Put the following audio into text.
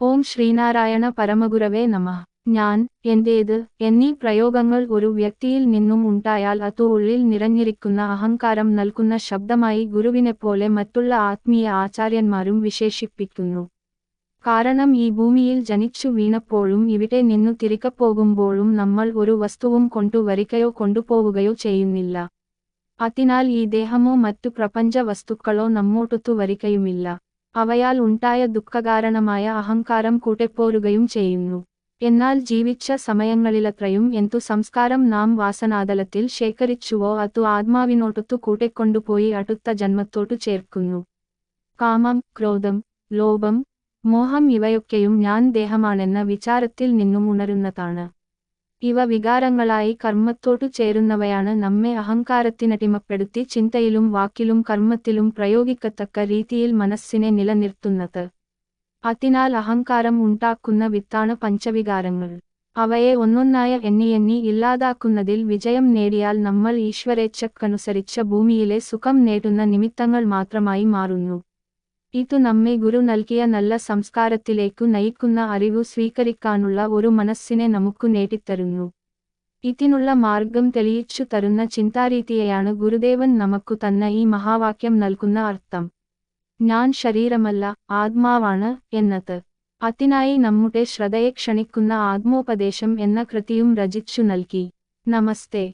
ഓം ശ്രീനാരായണ പരമഗുരവേ നമഃ. ഞാൻ, എന്റേത് എന്നീ പ്രയോഗങ്ങൾ ഒരു വ്യക്തിയിൽ നിന്നും ഉണ്ടായാൽ അത് ഉള്ളിൽ നിറഞ്ഞിരിക്കുന്ന അഹങ്കാരം നൽകുന്ന ശബ്ദമായി ഗുരുവിനെപ്പോലെ മറ്റുള്ള ആത്മീയ ആചാര്യന്മാരും വിശേഷിപ്പിക്കുന്നു. കാരണം ഈ ഭൂമിയിൽ ജനിച്ചു വീണപ്പോഴും ഇവിടെ നിന്നു തിരികെ പോകുമ്പോഴും നമ്മൾ ഒരു വസ്തുവും കൊണ്ടുവരികയോ കൊണ്ടുപോവുകയോ ചെയ്യുന്നില്ല. അതിനാൽ ഈ ദേഹമോ മറ്റു പ്രപഞ്ച വസ്തുക്കളോ നമ്മോടൊത്തു വരികയുമില്ല. അവയാൽ ഉണ്ടായ ദുഃഖകാരണമായ അഹങ്കാരം കൂടെപ്പോരുകയും ചെയ്യുന്നു. എന്നാൽ ജീവിച്ച സമയങ്ങളിലത്രയും എന്തു സംസ്കാരം നാം വാസനാതലത്തിൽ ശേഖരിച്ചുവോ അതു ആത്മാവിനോടൊത്തു കൂടെക്കൊണ്ടുപോയി അടുത്ത ജന്മത്തോട്ടു ചേർക്കുന്നു. കാമം, ക്രോധം, ലോഭം, മോഹം ഇവയൊക്കെയും ഞാൻ ദേഹമാണെന്ന വിചാരത്തിൽ നിന്നും ഉണരുന്നതാണ്. ഇവ വികാരങ്ങളായി കർമ്മത്തോടു ചേരുന്നവയാണ് നമ്മെ അഹങ്കാരത്തിനടിമപ്പെടുത്തി ചിന്തയിലും വാക്കിലും കർമ്മത്തിലും പ്രയോഗിക്കത്തക്ക രീതിയിൽ മനസ്സിനെ നിലനിർത്തുന്നത്. അതിനാൽ അഹങ്കാരം ഉണ്ടാക്കുന്ന വിത്താണ് പഞ്ചവികാരങ്ങൾ. അവയെ ഒന്നൊന്നായ എണ്ണി ഇല്ലാതാക്കുന്നതിൽ വിജയം നേടിയാൽ നമ്മൾ ഈശ്വരേച്ഛക്കനുസരിച്ച ഭൂമിയിലെ സുഖം നേടുന്ന നിമിത്തങ്ങൾ മാത്രമായി മാറുന്നു. ഇതു നമ്മെ ഗുരു നൽകിയ നല്ല സംസ്കാരത്തിലേക്കു നയിക്കുന്ന അറിവു സ്വീകരിക്കാനുള്ള ഒരു മനസ്സിനെ നമുക്ക് നേടിത്തരുന്നു. ഇതിനുള്ള മാർഗം തെളിയിച്ചു തരുന്ന ചിന്താരീതിയെയാണ് ഗുരുദേവൻ നമുക്കു തന്ന ഈ മഹാവാക്യം നൽകുന്ന അർത്ഥം. ഞാൻ ശരീരമല്ല, ആത്മാവാണ് എന്നത്. അതിനായി നമ്മുടെ ശ്രദ്ധയെ ക്ഷണിക്കുന്ന ആത്മോപദേശം എന്ന കൃതിയും രചിച്ചു നൽകി. നമസ്തേ.